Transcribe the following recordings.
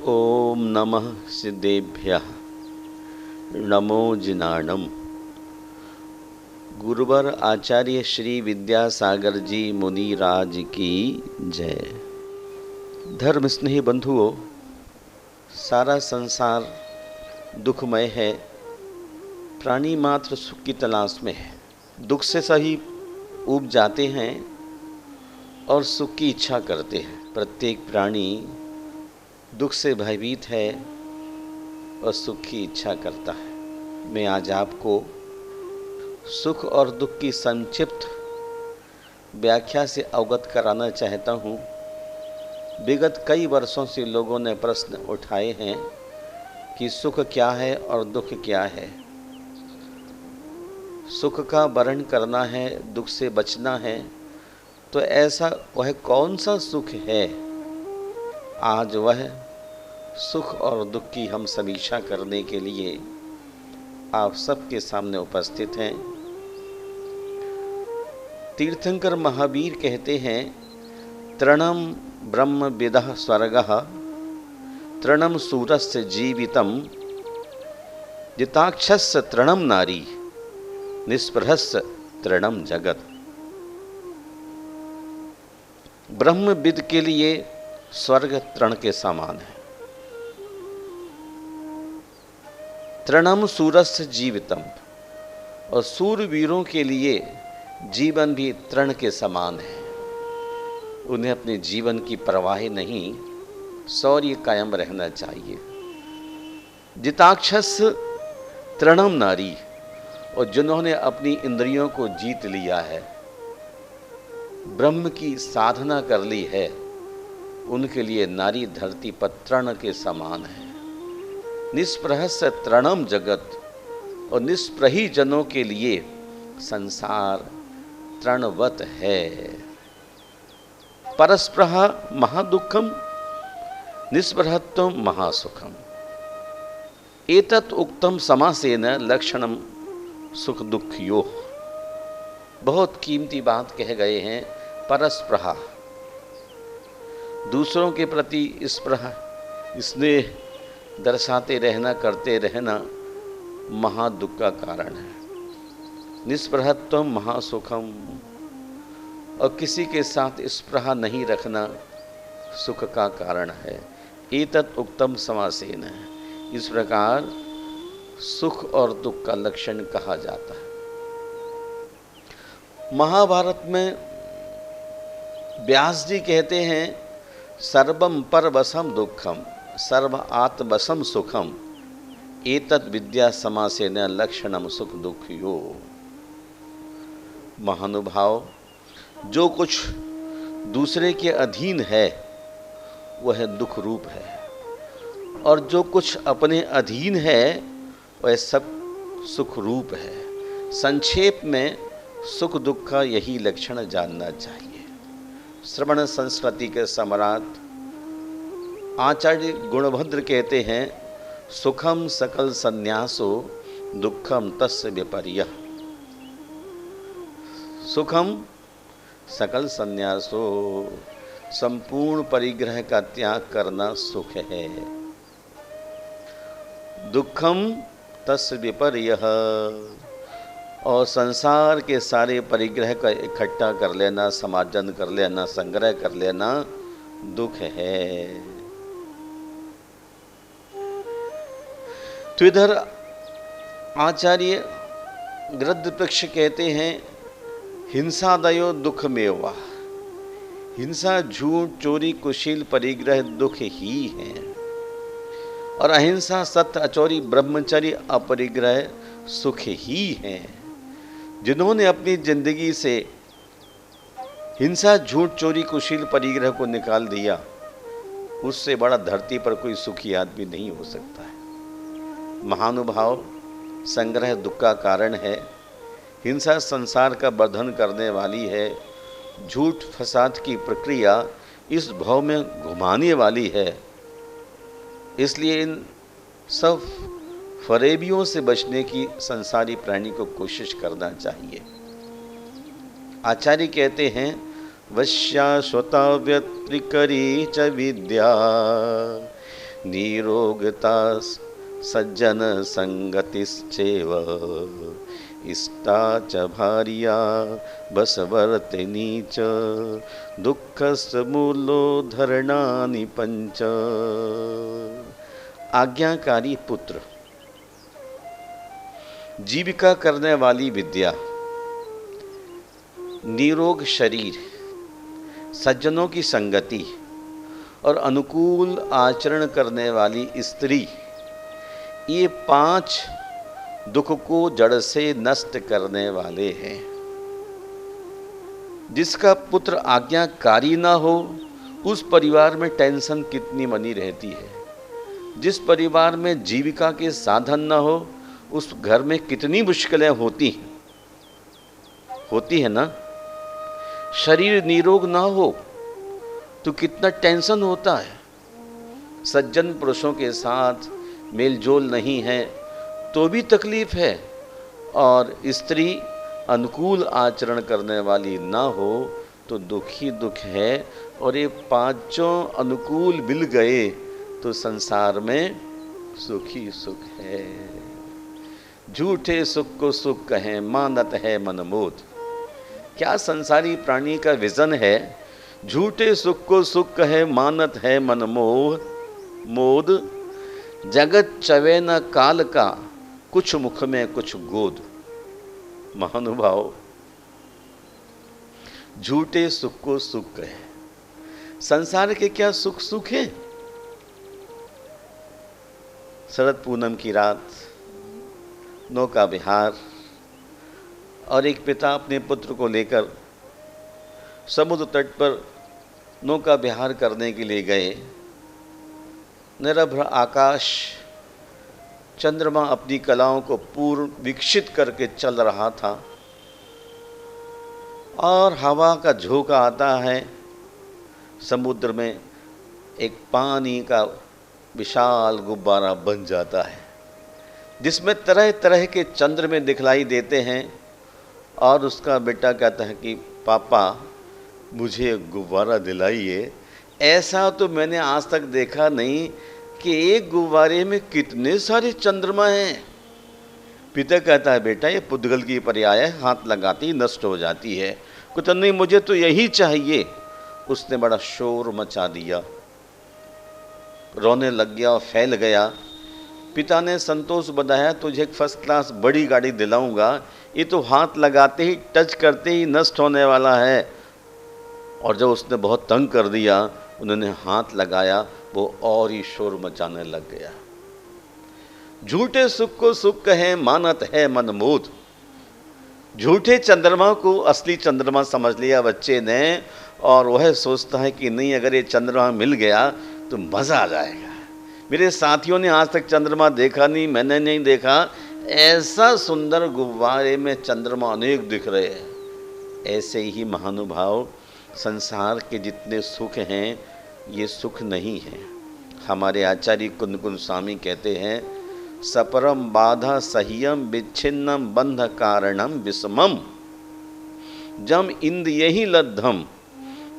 ओम नमः सिद्धेभ्यः नमो जिनाणम। गुरुवर आचार्य श्री विद्यासागर जी मुनिराज की जय। धर्म स्नेही बंधुओं, सारा संसार दुखमय है। प्राणी मात्र सुख की तलाश में है। दुख से सभी ऊब जाते हैं और सुख की इच्छा करते हैं। प्रत्येक प्राणी दुख से भयभीत है और सुख की इच्छा करता है। मैं आज आपको सुख और दुख की संक्षिप्त व्याख्या से अवगत कराना चाहता हूँ। विगत कई वर्षों से लोगों ने प्रश्न उठाए हैं कि सुख क्या है और दुख क्या है। सुख का वर्ण करना है, दुख से बचना है, तो ऐसा वह कौन सा सुख है। आज वह सुख और दुख की हम समीक्षा करने के लिए आप सबके सामने उपस्थित हैं। तीर्थंकर महावीर कहते हैं, तृणम ब्रह्म विदः स्वर्गः तृणम सूरस्य जीवितम जिताक्षस्य तृणम नारी निस्पृहस्य तृणम जगत। ब्रह्मविद के लिए स्वर्ग तृण के समान है। तृणम सूरस्य जीवितम, और सूरवीरों के लिए जीवन भी तृण के समान है। उन्हें अपने जीवन की परवाह नहीं, शौर्य कायम रहना चाहिए। जिताक्षस तृणम नारी, और जिन्होंने अपनी इंद्रियों को जीत लिया है, ब्रह्म की साधना कर ली है, उनके लिए नारी धरती पर तृण के समान है। निष्प्रहस्य तृणम जगत, और निष्प्रही जनों के लिए संसार तृणवत है। परस्पृह महादुखम निस्पृहत्वम महासुखम। एतत् उक्तम समासेन लक्षणम सुख दुखयोः। बहुत कीमती बात कह गए हैं। परस्पृह, दूसरों के प्रति स्पृह, स्नेह दर्शाते रहना, करते रहना महादुख का कारण है। निस्पृहत्व महासुखम, और किसी के साथ स्पृहा नहीं रखना सुख का कारण है। एतत् उक्तम समासेन है, इस प्रकार सुख और दुख का लक्षण कहा जाता है। महाभारत में व्यास जी कहते हैं, सर्वम परवशम दुखम सर्व आत्मवशम सुखम एतत् विद्या समासेन लक्षणम सुख दुखयो। महानुभाव, जो कुछ दूसरे के अधीन है वह दुख रूप है, और जो कुछ अपने अधीन है वह सब सुख रूप है। संक्षेप में सुख दुख का यही लक्षण जानना चाहिए। श्रवण संस्कृति के सम्राट आचार्य गुणभद्र कहते हैं, सुखम सकल संन्यासो दुखम तस्य विपर्यः। सुखम सकल संन्यासो, संपूर्ण परिग्रह का त्याग करना सुख है। दुखम तस्य विपर्यः, और संसार के सारे परिग्रह का इकट्ठा कर लेना, समार्जन कर लेना, संग्रह कर लेना दुख है। तो इधर आचार्य गृद्धपक्ष कहते हैं, हिंसादयो दुखमेवा। हिंसा, झूठ, चोरी, कुशील, परिग्रह दुख ही है, और अहिंसा, सत्य, अचौरी, ब्रह्मचर्य, अपरिग्रह सुख ही है। जिन्होंने अपनी जिंदगी से हिंसा, झूठ, चोरी, कुशील, परिग्रह को निकाल दिया, उससे बड़ा धरती पर कोई सुखी आदमी नहीं हो सकता है। महानुभाव, संग्रह दुख का कारण है। हिंसा संसार का बंधन करने वाली है। झूठ फसाद की प्रक्रिया इस भव में घुमाने वाली है। इसलिए इन सब फरेबियों से बचने की संसारी प्राणी को कोशिश करना चाहिए। आचार्य कहते हैं, वश्या स्वता व्यतिकरी च विद्या निरोगता सज्जन संगतिश्चैव इष्टा च भार्या बसवर्तिनी च दुःखस्य मूलो धरणानि पंच। आज्ञाकारी पुत्र, जीविका करने वाली विद्या, निरोग शरीर, सज्जनों की संगति और अनुकूल आचरण करने वाली स्त्री, ये 5 दुख को जड़ से नष्ट करने वाले हैं। जिसका पुत्र आज्ञाकारी ना हो, उस परिवार में टेंशन कितनी बनी रहती है। जिस परिवार में जीविका के साधन ना हो, उस घर में कितनी मुश्किलें होती है ना। शरीर निरोग ना हो तो कितना टेंशन होता है। सज्जन पुरुषों के साथ मेलजोल नहीं है तो भी तकलीफ है, और स्त्री अनुकूल आचरण करने वाली ना हो तो दुख ही दुख है। और ये 5 अनुकूल मिल गए तो संसार में सुख ही सुख है। झूठे सुख को सुख कहें, मानत है मनमोद। क्या संसारी प्राणी का विजन है? झूठे सुख को सुख कहे, मानत है मनमोह मोद। जगत चवे न काल का, कुछ मुख में कुछ गोद। महानुभाव, झूठे सुख को सुख कहे। संसार के क्या सुख सुख है? शरद पूनम की रात, नौका विहार, और एक पिता अपने पुत्र को लेकर समुद्र तट पर नौका विहार करने के लिए गए। निरभ्र आकाश, चंद्रमा अपनी कलाओं को पूर्ण विकसित करके चल रहा था, और हवा का झोंका आता है। समुद्र में एक पानी का विशाल गुब्बारा बन जाता है, जिसमें तरह तरह के चंद्र में दिखलाई देते हैं। और उसका बेटा कहता है कि पापा, मुझे एक गुब्बारा दिलाइए। ऐसा तो मैंने आज तक देखा नहीं कि एक गुब्बारे में कितने सारे चंद्रमा हैं। पिता कहता है, बेटा ये पुद्गल की पर्याय है, हाथ लगाती नष्ट हो जाती है। कहता नहीं, मुझे तो यही चाहिए। उसने बड़ा शोर मचा दिया, रोने लग गया और फैल गया। पिता ने संतोष बताया, तुझे एक फर्स्ट क्लास बड़ी गाड़ी दिलाऊंगा, ये तो हाथ लगाते ही टच करते ही नष्ट होने वाला है। और जब उसने बहुत तंग कर दिया, उन्होंने हाथ लगाया, वो और ही शोर मचाने लग गया। झूठे सुख को सुख कहें, मानत है मनमोद। झूठे चंद्रमा को असली चंद्रमा समझ लिया बच्चे ने, और वह सोचता है कि नहीं, अगर ये चंद्रमा मिल गया तो मज़ा आ जाएगा। मेरे साथियों ने आज तक चंद्रमा देखा नहीं, मैंने नहीं देखा। ऐसा सुंदर गुब्बारे में चंद्रमा अनेक दिख रहे हैं। ऐसे ही महानुभाव, संसार के जितने सुख हैं ये सुख नहीं है। हमारे आचार्य कुंदकुल स्वामी कहते हैं, सपरम बाधा सह्यम विच्छिन्नम बंध कारणम विषमम जम इंद यही लद्धम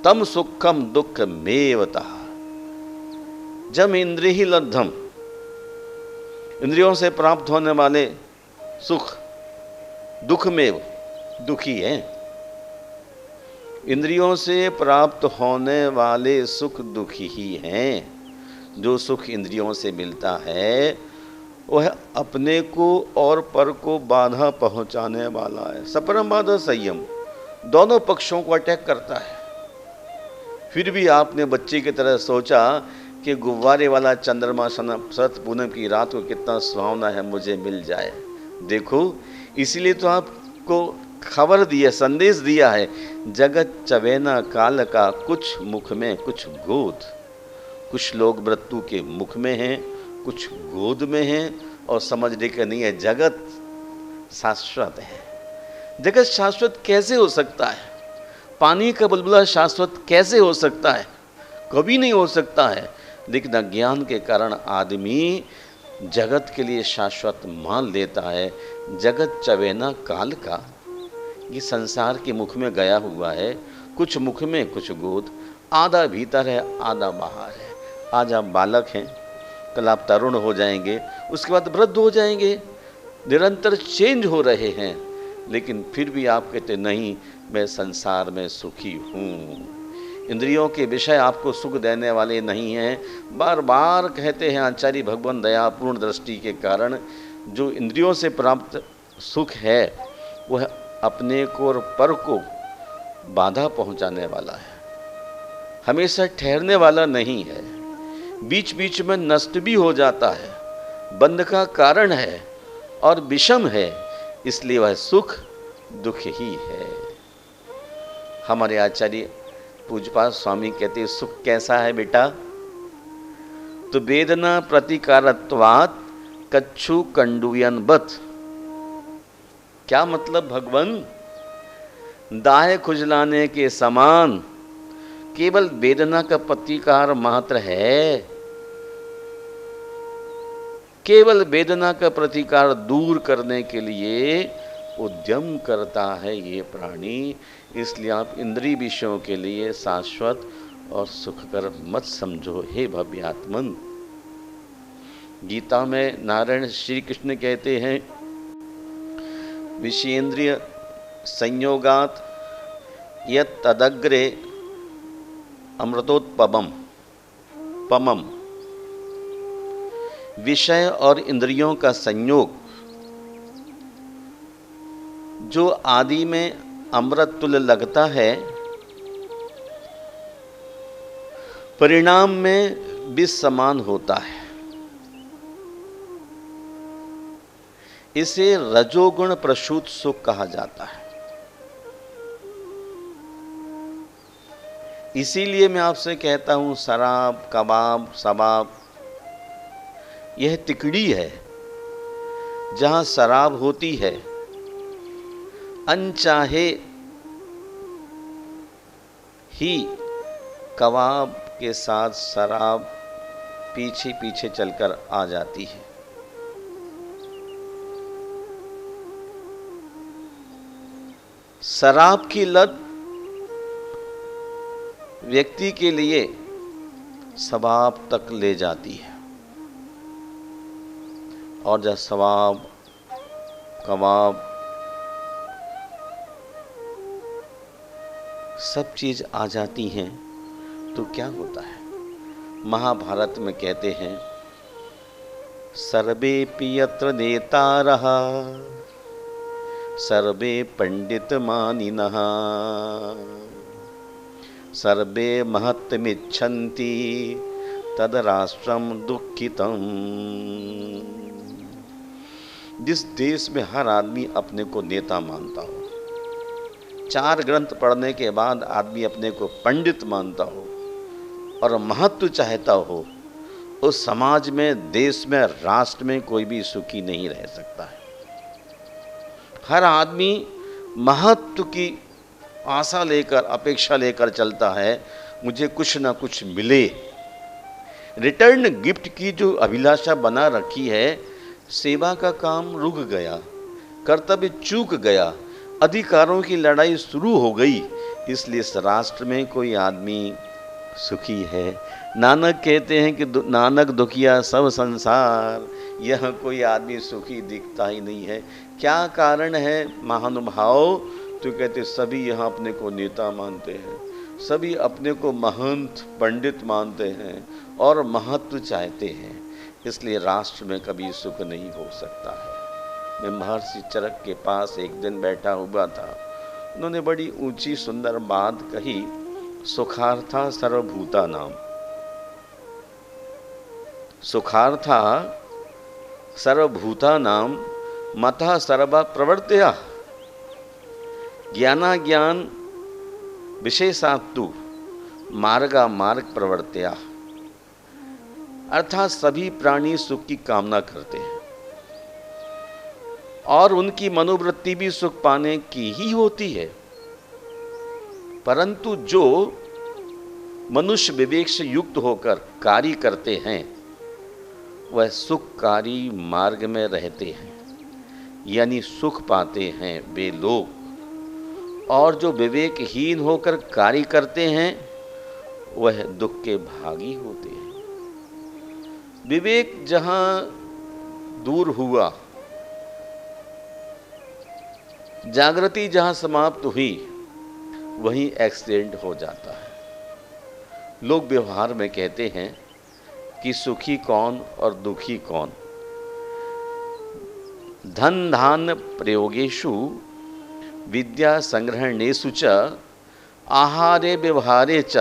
तम सुखम दुख मेवता। जम इंद्रिय ही लद्धम, इंद्रियों से प्राप्त होने वाले सुख दुख में दुखी है। इंद्रियों से प्राप्त होने वाले सुख दुखी ही हैं। जो सुख इंद्रियों से मिलता है वह अपने को और पर को बाधा पहुंचाने वाला है। सपरम बाधा संयम दोनों पक्षों को अटैक करता है। फिर भी आपने बच्चे की तरह सोचा कि गुब्बारे वाला चंद्रमा शरद पूनम की रात को कितना सुहावना है, मुझे मिल जाए। देखो, इसीलिए तो आपको खबर दी है, संदेश दिया है, जगत चवेना काल का, कुछ मुख में कुछ गोद। कुछ लोग मृत्यु के मुख में हैं, कुछ गोद में हैं, और समझने का नहीं है जगत शाश्वत है। जगत शाश्वत कैसे हो सकता है? पानी का बुलबुला शाश्वत कैसे हो सकता है? कभी नहीं हो सकता है। लेकिन अज्ञान के कारण आदमी जगत के लिए शाश्वत मान लेता है। जगत चवेना काल का, ये संसार के मुख में गया हुआ है। कुछ मुख में कुछ गोद, आधा भीतर है आधा बाहर है। आज आप बालक हैं, कल आप तरुण हो जाएंगे, उसके बाद वृद्ध हो जाएंगे, निरंतर चेंज हो रहे हैं, लेकिन फिर भी आप कहते नहीं मैं संसार में सुखी हूँ। इंद्रियों के विषय आपको सुख देने वाले नहीं हैं। बार बार कहते हैं आचार्य भगवान दयापूर्ण दृष्टि के कारण जो इंद्रियों से प्राप्त सुख है वह अपने को और पर को बाधा पहुंचाने वाला है, हमेशा ठहरने वाला नहीं है, बीच बीच में नष्ट भी हो जाता है, बंध का कारण है और विषम है, इसलिए वह सुख दुख ही है। हमारे आचार्य पूज्यपाद स्वामी कहते सुख कैसा है बेटा, तो वेदना प्रतिकारत्वात् कच्छु कंडुयन बत। क्या मतलब भगवान, दाहे खुजलाने के समान केवल वेदना का प्रतिकार मात्र है, केवल वेदना का प्रतिकार दूर करने के लिए उद्यम करता है ये प्राणी। इसलिए आप इंद्रिय विषयों के लिए शाश्वत और सुखकर मत समझो हे भव्यात्मन। गीता में नारायण श्री कृष्ण कहते हैं विषयेंद्रिय संयोगात यत् तदग्रे अमृतोत्पमम पमम। विषय और इंद्रियों का संयोग जो आदि में अमृत तुल्य लगता है, परिणाम में विष समान होता है। इसे रजोगुण प्रसूत सुख कहा जाता है। इसीलिए मैं आपसे कहता हूं शराब कबाब सबाब यह तिकड़ी है। जहां शराब होती है अनचाहे ही कबाब के साथ शराब पीछे पीछे चलकर आ जाती है। शराब की लत व्यक्ति के लिए शबाब तक ले जाती है, और जब शबाब कबाब सब चीज आ जाती हैं तो क्या होता है। महाभारत में कहते हैं सर्वे पियत्र नेतारः सर्वे पंडित मानिनः सर्वे महत्तमिच्छन्ति तद राष्ट्रम दुःखितम्। जिस देश में हर आदमी अपने को नेता मानता हो, 4 ग्रंथ पढ़ने के बाद आदमी अपने को पंडित मानता हो और महत्व चाहता हो, उस समाज में, देश में, राष्ट्र में कोई भी सुखी नहीं रह सकता है। हर आदमी महत्व की आशा लेकर, अपेक्षा लेकर चलता है, मुझे कुछ ना कुछ मिले। रिटर्न गिफ्ट की जो अभिलाषा बना रखी है, सेवा का काम रुक गया, कर्तव्य चूक गया, अधिकारों की लड़ाई शुरू हो गई, इसलिए इस राष्ट्र में कोई आदमी सुखी है। नानक कहते हैं कि नानक दुखिया सब संसार, यह कोई आदमी सुखी दिखता ही नहीं है। क्या कारण है महानुभाव? तो कहते सभी यहाँ अपने को नेता मानते हैं, सभी अपने को महंत पंडित मानते हैं और महत्व चाहते हैं, इसलिए राष्ट्र में कभी सुख नहीं हो सकता है। मैं महर्षि चरक के पास एक दिन बैठा हुआ था, उन्होंने बड़ी ऊंची सुंदर बात कही, सुखार्था सर्वभूता नाम। सुखार्था सर्वभूता नाम मतः सर्वा प्रवर्त्या ज्ञाना ज्ञान विशेषात्तु मार्गा मार्ग प्रवर्त्या। अर्थात सभी प्राणी सुख की कामना करते हैं और उनकी मनोवृत्ति भी सुख पाने की ही होती है, परंतु जो मनुष्य विवेक से युक्त होकर कार्य करते हैं वह सुखकारी मार्ग में रहते हैं, यानी सुख पाते हैं वे लोग। और जो विवेकहीन होकर कार्य करते हैं वह दुख के भागी होते हैं। विवेक जहां दूर हुआ, जागृति जहां समाप्त हुई, वहीं एक्सीडेंट हो जाता है। लोग व्यवहार में कहते हैं कि सुखी कौन और दुखी कौन। धन धान प्रयोगेषु विद्या संग्रहणेषु च आहारे व्यवहारे च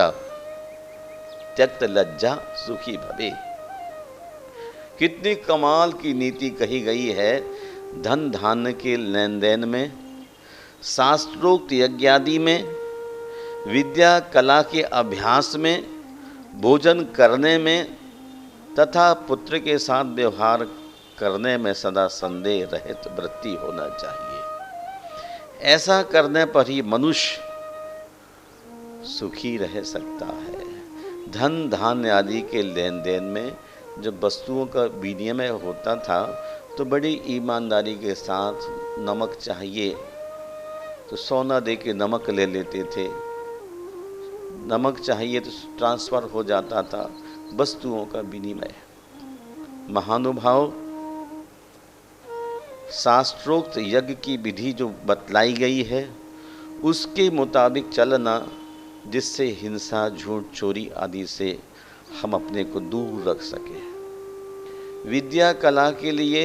त्यक्त लज्जा सुखी भवे। कितनी कमाल की नीति कही गई है। धन धान्य के लेन देन में, शास्त्रोक्त यज्ञादि में, विद्या कला के अभ्यास में, भोजन करने में तथा पुत्र के साथ व्यवहार करने में सदा संदेह रहित वृत्ति होना चाहिए। ऐसा करने पर ही मनुष्य सुखी रह सकता है। धन धान्य आदि के लेन देन में जब वस्तुओं का विनिमय होता था तो बड़ी ईमानदारी के साथ नमक चाहिए तो सोना दे के नमक ले लेते थे, नमक चाहिए तो ट्रांसफ़र हो जाता था, वस्तुओं का विनिमय। महानुभाव, शास्त्रोक्त यज्ञ की विधि जो बतलाई गई है उसके मुताबिक चलना, जिससे हिंसा, झूठ, चोरी आदि से हम अपने को दूर रख सकें। विद्या कला के लिए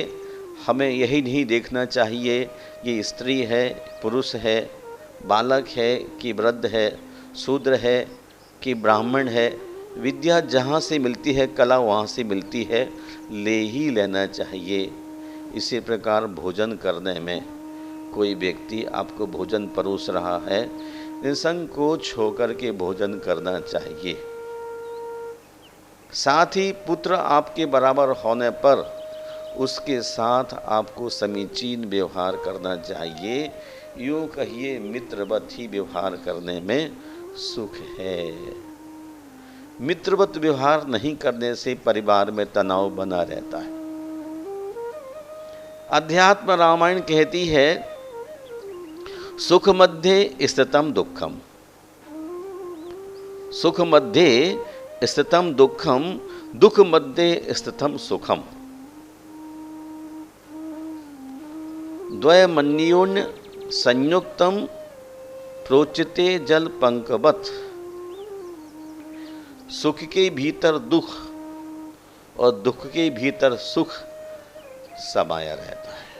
हमें यही नहीं देखना चाहिए ये स्त्री है, पुरुष है, बालक है कि वृद्ध है, शूद्र है कि ब्राह्मण है। विद्या जहाँ से मिलती है, कला वहाँ से मिलती है, ले ही लेना चाहिए। इसी प्रकार भोजन करने में कोई व्यक्ति आपको भोजन परोस रहा है, निसंकोच होकर के भोजन करना चाहिए। साथ ही पुत्र आपके बराबर होने पर उसके साथ आपको समीचीन व्यवहार करना चाहिए। यूँ कहिए मित्रवत ही व्यवहार करने में सुख है। मित्रवत व्यवहार नहीं करने से परिवार में तनाव बना रहता है। अध्यात्म रामायण कहती है सुख मध्य स्थितम दुखम, सुख मध्य स्थितम दुखम, दुख मध्य स्थितम सुखम। द्वयमन्योन्य संयुक्तम प्रोचिते जल पंकवत। सुख के भीतर दुख और दुख के भीतर सुख समाया रहता है।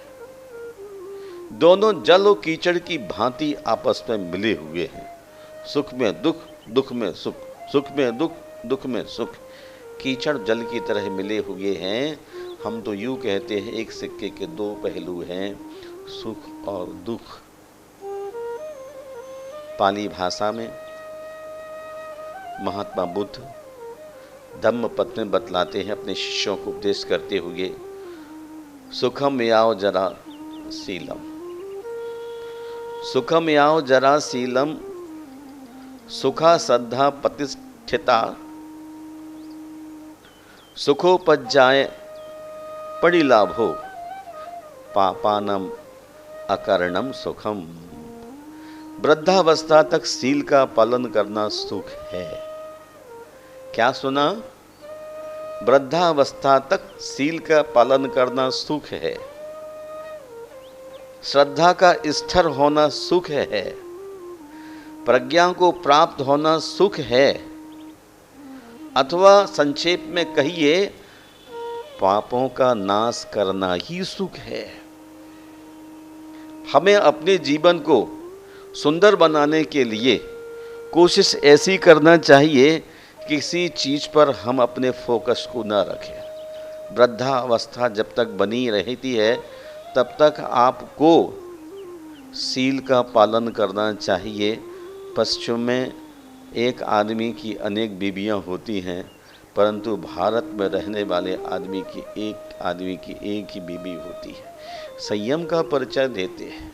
दोनों जल और कीचड़ की भांति आपस में मिले हुए हैं। सुख में दुख, दुख में सुख, सुख में दुख, दुख में सुख। कीचड़ जल की तरह मिले हुए हैं। हम तो यूँ कहते हैं एक सिक्के के दो पहलू हैं, सुख और दुख। पाली भाषा में महात्मा बुद्ध धम्म पद में बतलाते हैं, अपने शिष्यों को उपदेश करते हुए, सुखम याव जरा शीलम, सुखम याव जरा शीलम, सुखा श्रद्धा प्रतिष्ठिता, सुखोपज्जाय परिलाभो, पापानम अकरणम सुखम। वृद्धावस्था तक शील का पालन करना सुख है। क्या सुना? वृद्धावस्था तक शील का पालन करना सुख है। श्रद्धा का स्थिर होना सुख है। प्रज्ञा को प्राप्त होना सुख है। अथवा संक्षेप में कहिए, पापों का नाश करना ही सुख है। हमें अपने जीवन को सुंदर बनाने के लिए कोशिश ऐसी करना चाहिए, किसी चीज़ पर हम अपने फोकस को न रखें। वृद्धावस्था जब तक बनी रहती है तब तक आपको शील का पालन करना चाहिए। पश्चिम में एक आदमी की अनेक बीवियां होती हैं, परंतु भारत में रहने वाले आदमी की एक ही बीवी होती है। संयम का परिचय देते हैं।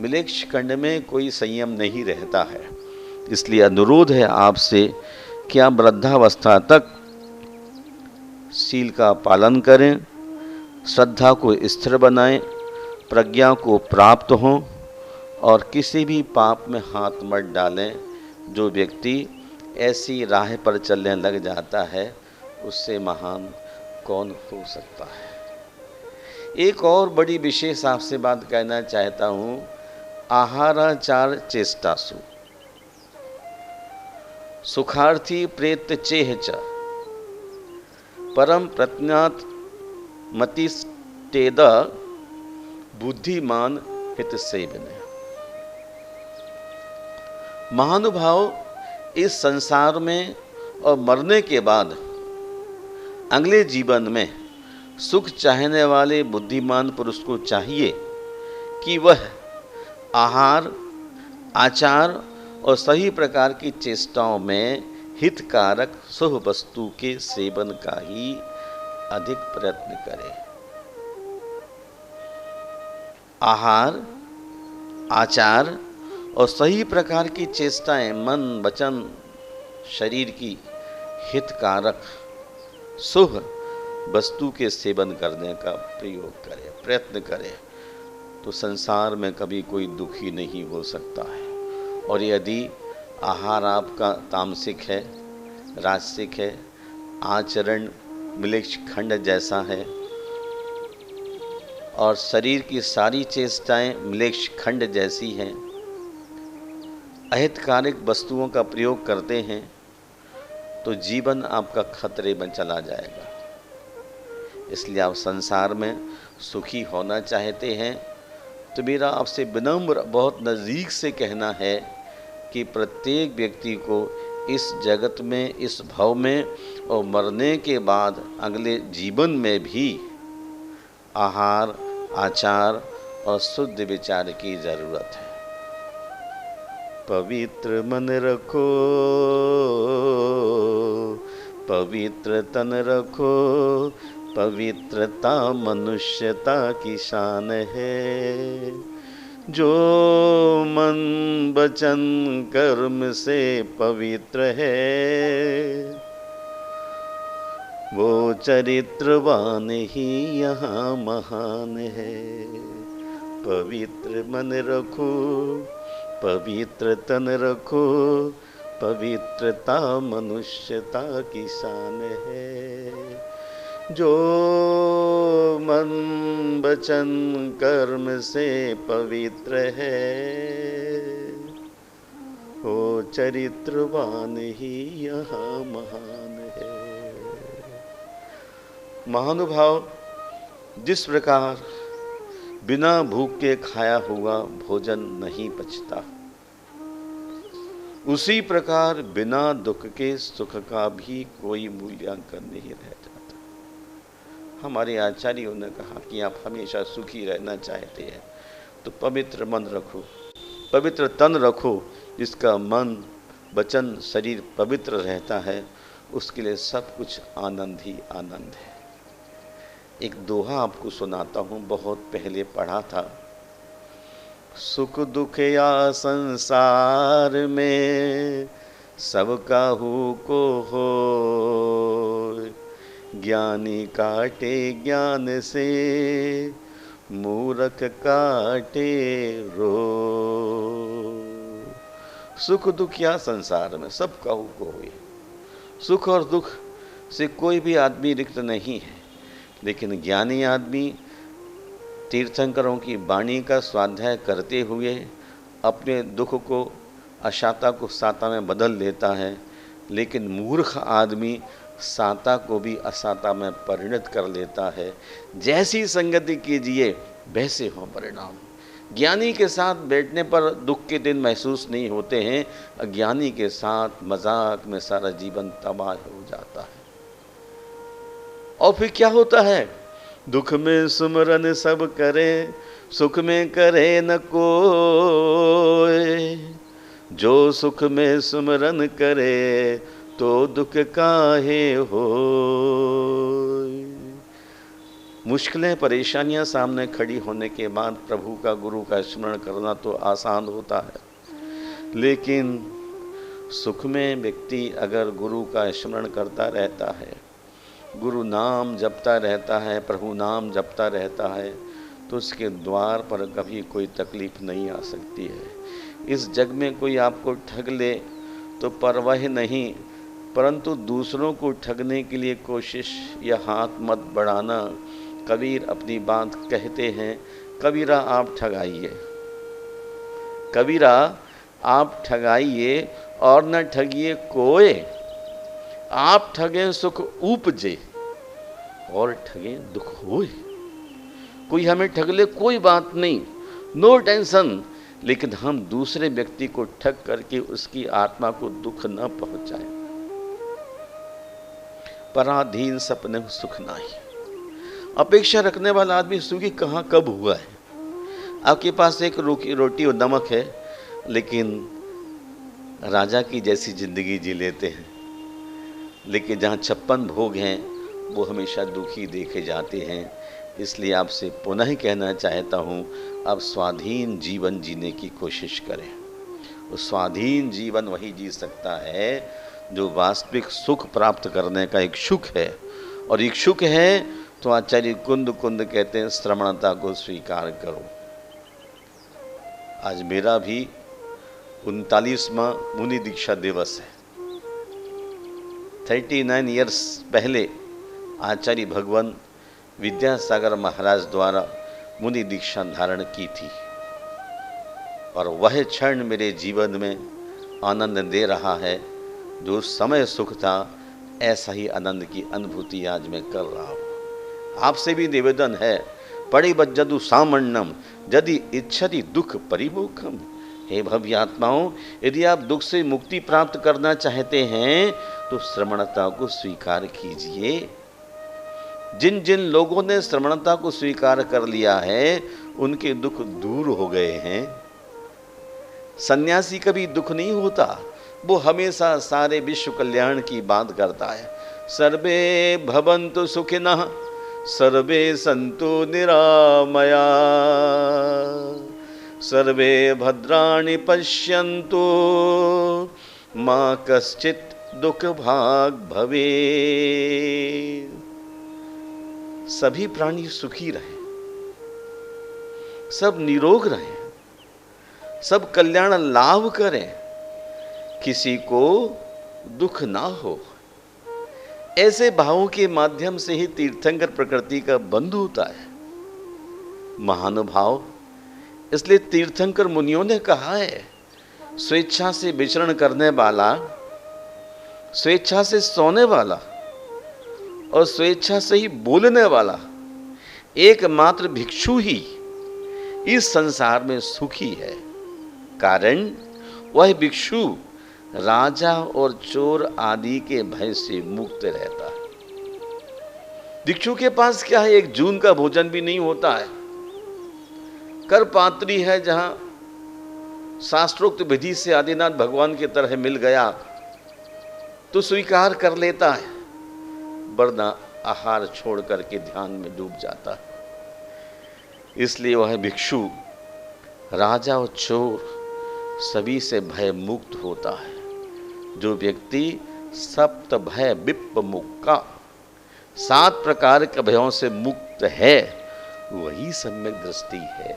मिलेक्ष खंड में कोई संयम नहीं रहता है। इसलिए अनुरोध है आपसे कि आप वृद्धावस्था तक शील का पालन करें, श्रद्धा को स्थिर बनाएं, प्रज्ञा को प्राप्त हों और किसी भी पाप में हाथ मत डालें। जो व्यक्ति ऐसी राह पर चलने लग जाता है उससे महान कौन हो सकता है। एक और बड़ी विशेष आपसे बात कहना चाहता हूँ, आहाराचार चेष्टासु सुखार्थी प्रेत चेह च परम प्रज्ञात मतिस्तेद बुद्धिमान हित सेवन। महानुभाव, इस संसार में और मरने के बाद अगले जीवन में सुख चाहने वाले बुद्धिमान पुरुष को चाहिए कि वह आहार, आचार और सही प्रकार की चेष्टाओं में हितकारक शुभ वस्तु के सेवन का ही अधिक प्रयत्न करे। आहार, आचार और सही प्रकार की चेष्टाएं मन, वचन, शरीर की हितकारक शुभ वस्तु के सेवन करने का प्रयोग करें, प्रयत्न करें, तो संसार में कभी कोई दुखी नहीं हो सकता है। और यदि आहार आपका तामसिक है, राजसिक है, आचरण मिलेक्ष खंड जैसा है और शरीर की सारी चेष्टाएं मिलेक्ष खंड जैसी हैं, अहितकारक वस्तुओं का प्रयोग करते हैं, तो जीवन आपका खतरे में चला जाएगा। इसलिए आप संसार में सुखी होना चाहते हैं तो मेरा आपसे विनम्र बहुत नज़दीक से कहना है कि प्रत्येक व्यक्ति को इस जगत में, इस भव में और मरने के बाद अगले जीवन में भी आहार, आचार और शुद्ध विचार की ज़रूरत है। पवित्र मन रखो, पवित्र तन रखो, पवित्रता मनुष्यता की शान है। जो मन वचन कर्म से पवित्र है, वो चरित्रवान ही यहाँ महान है। पवित्र मन रखो, पवित्र तन रखो, पवित्रता मनुष्यता की शान है। जो मन वचन कर्म से पवित्र है, वो चरित्रवान ही यहाँ महान है। महानुभाव, जिस प्रकार बिना भूख के खाया हुआ भोजन नहीं पचता, उसी प्रकार बिना दुख के सुख का भी कोई मूल्यांकन नहीं रह जाता। हमारे आचार्यों ने कहा कि आप हमेशा सुखी रहना चाहते हैं तो पवित्र मन रखो, पवित्र तन रखो। जिसका मन, वचन, शरीर पवित्र रहता है उसके लिए सब कुछ आनंद ही आनंद है। एक दोहा आपको सुनाता हूँ, बहुत पहले पढ़ा था। सुख दुख या संसार में सब काहू को हो, ज्ञानी काटे ज्ञान से, मूर्ख काटे रो। सुख दुख या संसार में सब काहू को हुए। सुख और दुख से कोई भी आदमी रिक्त नहीं है, लेकिन ज्ञानी आदमी तीर्थंकरों की वाणी का स्वाध्याय करते हुए अपने दुख को, अशाता को साता में बदल लेता है। लेकिन मूर्ख आदमी साता को भी असाता में परिणत कर लेता है। जैसी संगति कीजिए वैसे हो परिणाम। ज्ञानी के साथ बैठने पर दुख के दिन महसूस नहीं होते हैं, अज्ञानी के साथ मजाक में सारा जीवन तबाह हो जाता है। और फिर क्या होता है? दुख में सुमरन सब करे, सुख में करे न कोई। जो सुख में सुमरन करे तो दुख काहे हो। मुश्किलें, परेशानियां सामने खड़ी होने के बाद प्रभु का, गुरु का स्मरण करना तो आसान होता है, लेकिन सुख में व्यक्ति अगर गुरु का स्मरण करता रहता है, गुरु नाम जपता रहता है, प्रभु नाम जपता रहता है, तो उसके द्वार पर कभी कोई तकलीफ नहीं आ सकती है। इस जग में कोई आपको ठग ले तो परवाह नहीं, परंतु दूसरों को ठगने के लिए कोशिश या हाथ मत बढ़ाना। कबीर अपनी बात कहते हैं, कबीरा आप ठगाइए, कबीरा आप ठगाइए और न ठगिए कोय, आप ठगें सुख उपजे और ठगें दुख होए। कोई हमें ठग ले कोई बात नहीं, नो टेंशन, लेकिन हम दूसरे व्यक्ति को ठग करके उसकी आत्मा को दुख न पहुंचाएं। पराधीन सपने सुख नाही। अपेक्षा रखने वाला आदमी सुखी कहाँ कब हुआ है? आपके पास एक रोटी और नमक है, लेकिन राजा की जैसी जिंदगी जी लेते हैं, लेकिन जहाँ 56 भोग हैं वो हमेशा दुखी देखे जाते हैं। इसलिए आपसे पुनः कहना चाहता हूँ, आप स्वाधीन जीवन जीने की कोशिश करें। उस स्वाधीन जीवन वही जी सकता है जो वास्तविक सुख प्राप्त करने का इच्छुक है। और इच्छुक है तो आचार्य कुंद कहते हैं, श्रमणता को स्वीकार करो। आज मेरा भी 39वां मुनि दीक्षा दिवस है। 39 ईयर्स पहले आचार्य भगवान विद्यासागर महाराज द्वारा मुनि दीक्षा धारण की थी, और वह क्षण मेरे जीवन में आनंद दे रहा है। जो समय सुख था, ऐसा ही आनंद की अनुभूति आज मैं कर रहा हूँ। आपसे भी निवेदन है, पड़ि बज्जदु सामण्यम यदि इच्छति दुख परिमोखम। हे भव्य आत्माओं, यदि आप दुख से मुक्ति प्राप्त करना चाहते हैं तो श्रमणता को स्वीकार कीजिए। जिन जिन लोगों ने श्रमणता को स्वीकार कर लिया है, उनके दुख दूर हो गए हैं। सन्यासी कभी दुख नहीं होता, वो हमेशा सारे विश्व कल्याण की बात करता है। सर्वे भवन्तु सुखिनः सर्वे सन्तु निरामया सर्वे भद्राणि पश्यन्तु मा कश्चित् दुख भाग भवे। सभी प्राणी सुखी रहे, सब निरोग रहे, सब कल्याण लाभ करें, किसी को दुख ना हो। ऐसे भावों के माध्यम से ही तीर्थंकर प्रकृति का बंधु होता है। महानुभाव, इसलिए तीर्थंकर मुनियों ने कहा है, स्वेच्छा से विचरण करने वाला, स्वेच्छा से सोने वाला और स्वेच्छा से ही बोलने वाला एकमात्र भिक्षु ही इस संसार में सुखी है। कारण वह भिक्षु राजा और चोर आदि के भय से मुक्त रहता है। भिक्षु के पास क्या है, एक जून का भोजन भी नहीं होता है। कर पात्री है, जहां शास्त्रोक्त विधि से आदिनाथ भगवान की तरह मिल गया तो स्वीकार कर लेता है, वरना आहार छोड़ करके ध्यान में डूब जाता है। इसलिए वह भिक्षु राजा और चोर सभी से भय मुक्त होता है। जो व्यक्ति सप्त भय विप्प मुक्का, 7 प्रकार के भयों से मुक्त है, वही सम्यक दृष्टि है।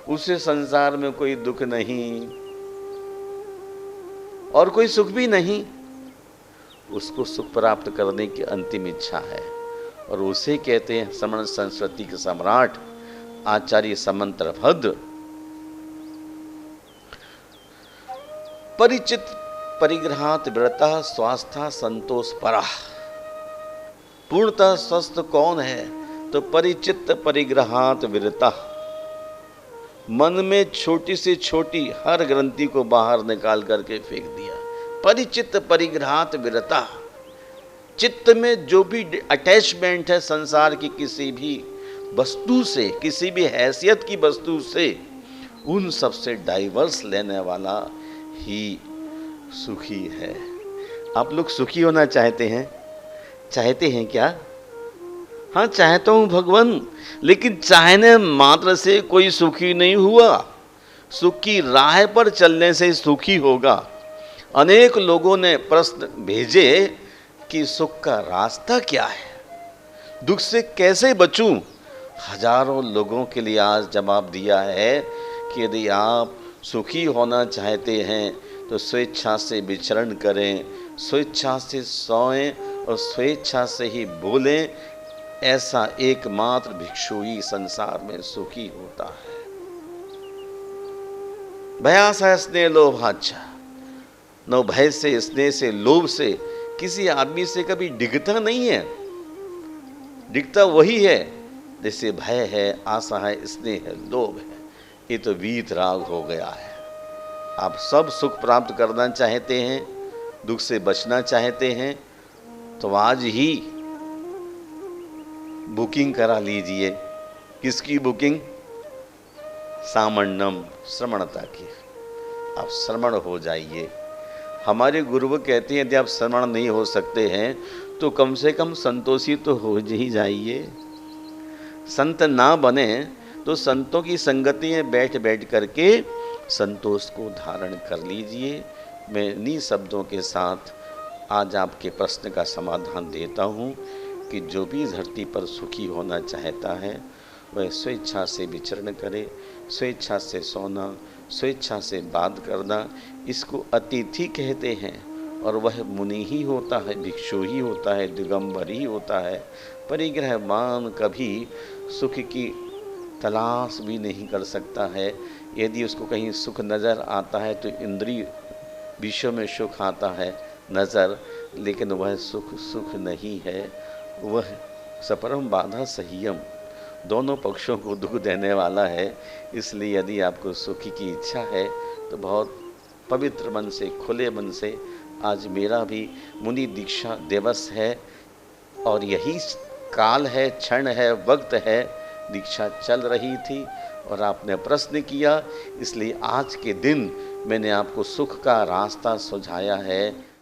उसे संसार में कोई दुख नहीं और कोई सुख भी नहीं। उसको सुख प्राप्त करने की अंतिम इच्छा है, और उसे कहते हैं समण संस्कृति के सम्राट आचार्य समंतरभद्र। परिचित परिग्रहात विरता स्वास्थ्य संतोष परा। पूर्णतः स्वस्थ कौन है? तो परिचित परिग्रहात विरता। मन में छोटी से छोटी हर ग्रंथि को बाहर निकाल करके फेंक दिया। परिचित परिग्रहात विरता। चित्त में जो भी अटैचमेंट है संसार की किसी भी वस्तु से, किसी भी हैसियत की वस्तु से, उन सब से डाइवर्स लेने वाला ही सुखी है। आप लोग सुखी होना चाहते हैं? चाहते हैं क्या? हाँ, चाहता हूँ भगवान, लेकिन चाहने मात्र से कोई सुखी नहीं हुआ। सुख की राह पर चलने से सुखी होगा। अनेक लोगों ने प्रश्न भेजे कि सुख का रास्ता क्या है, दुख से कैसे बचूं। हजारों लोगों के लिए आज जवाब दिया है कि यदि आप सुखी होना चाहते हैं तो स्वेच्छा से विचरण करें, स्वेच्छा से सोएं और स्वेच्छा से ही बोलें, ऐसा एकमात्र भिक्षु ही संसार में सुखी होता है। भयाशय स्नेह लोभाच्छ, न भय से, स्नेह से, लोभ से किसी आदमी से कभी डिगता नहीं है। डिगता वही है जैसे भय है, आशा है, स्नेह है, लोभ है। ये तो वीत राग हो गया है। आप सब सुख प्राप्त करना चाहते हैं, दुख से बचना चाहते हैं, तो आज ही बुकिंग करा लीजिए। किसकी बुकिंग? सामण्यम, श्रमणता की। आप श्रमण हो जाइए। हमारे गुरु कहते हैं यदि आप श्रमण नहीं हो सकते हैं तो कम से कम संतोषी तो हो ही जाइए। संत ना बने तो संतों की संगति में बैठ बैठ करके संतोष को धारण कर लीजिए। मैं इन्हीं शब्दों के साथ आज आपके प्रश्न का समाधान देता हूँ कि जो भी धरती पर सुखी होना चाहता है वह स्वेच्छा से विचरण करे, स्वेच्छा से सोना, स्वेच्छा से बात करना। इसको अतिथि कहते हैं और वह मुनि ही होता है, भिक्षु ही होता है, दिगंबर ही होता है। परिग्रहवान कभी सुख की तलाश भी नहीं कर सकता है। यदि उसको कहीं सुख नज़र आता है तो इंद्रिय विषयों में सुख आता है नज़र, लेकिन वह सुख नहीं है। वह सपरम बाधा संयम, दोनों पक्षों को दुख देने वाला है। इसलिए यदि आपको सुखी की इच्छा है तो बहुत पवित्र मन से, खुले मन से, आज मेरा भी मुनि दीक्षा दिवस है और यही काल है, क्षण है, वक्त है। दीक्षा चल रही थी और आपने प्रश्न किया, इसलिए आज के दिन मैंने आपको सुख का रास्ता सुझाया है।